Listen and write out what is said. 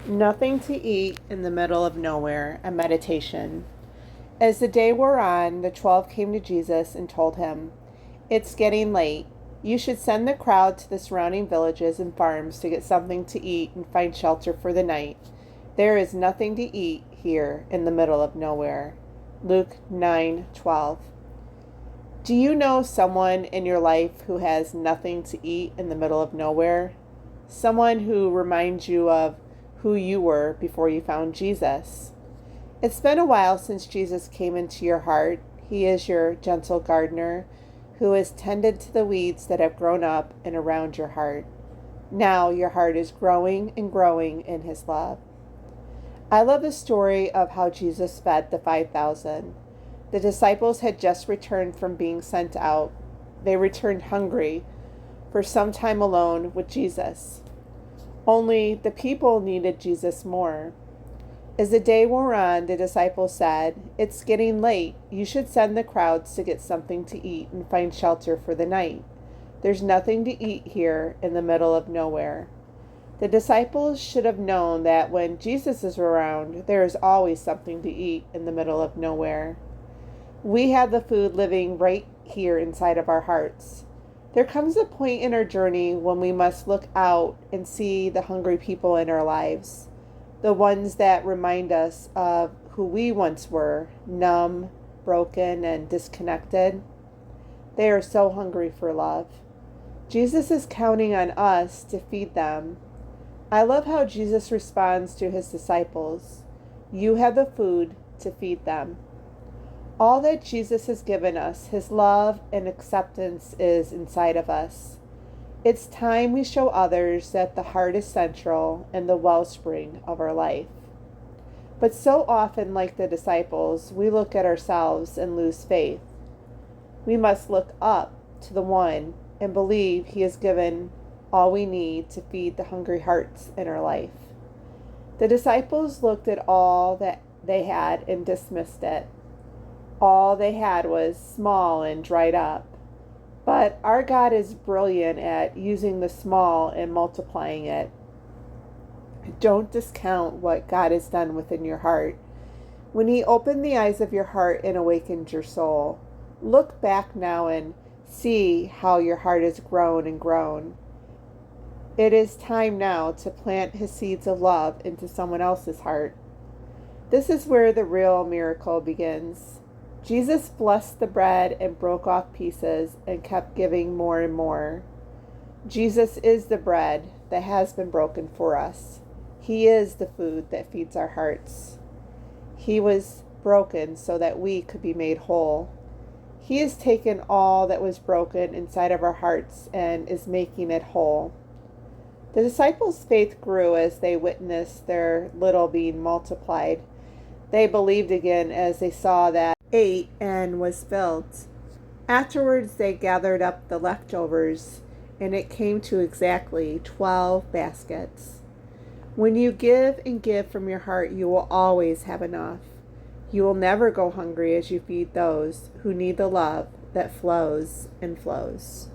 Nothing to eat in the middle of nowhere, a meditation. As the day wore on, the 12 came to Jesus and told him, "It's getting late. You should send the crowd to the surrounding villages and farms to get something to eat and find shelter for the night. There is nothing to eat here in the middle of nowhere." Luke 9:12. Do you know someone in your life who has nothing to eat in the middle of nowhere? Someone who reminds you of who you were before you found Jesus. It's been a while since Jesus came into your heart. He is your gentle gardener who has tended to the weeds that have grown up and around your heart. Now your heart is growing and growing in his love. I love the story of how Jesus fed the 5,000. The disciples had just returned from being sent out. They returned hungry for some time alone with Jesus. Only the people needed Jesus more. As the day wore on, the disciples said, "It's getting late. You should send the crowds to get something to eat and find shelter for the night. There's nothing to eat here in the middle of nowhere." The disciples should have known that when Jesus is around, there is always something to eat in the middle of nowhere. We have the food living right here inside of our hearts. There comes a point in our journey when we must look out and see the hungry people in our lives, the ones that remind us of who we once were, numb, broken, and disconnected. They are so hungry for love. Jesus is counting on us to feed them. I love how Jesus responds to his disciples. You have the food to feed them. All that Jesus has given us, his love and acceptance, is inside of us. It's time we show others that the heart is central and the wellspring of our life. But so often, like the disciples, we look at ourselves and lose faith. We must look up to the one and believe he has given all we need to feed the hungry hearts in our life. The disciples looked at all that they had and dismissed it. All they had was small and dried up. But our God is brilliant at using the small and multiplying it. Don't discount what God has done within your heart. When he opened the eyes of your heart and awakened your soul, look back now and see how your heart has grown and grown. It is time now to plant his seeds of love into someone else's heart. This is where the real miracle begins. Jesus blessed the bread and broke off pieces and kept giving more and more. Jesus is the bread that has been broken for us. He is the food that feeds our hearts. He was broken so that we could be made whole. He has taken all that was broken inside of our hearts and is making it whole. The disciples' faith grew as they witnessed their little being multiplied. They believed again as they saw that ate and was filled. Afterwards, they gathered up the leftovers, and it came to exactly 12 baskets. When you give and give from your heart, you will always have enough. You will never go hungry as you feed those who need the love that flows and flows.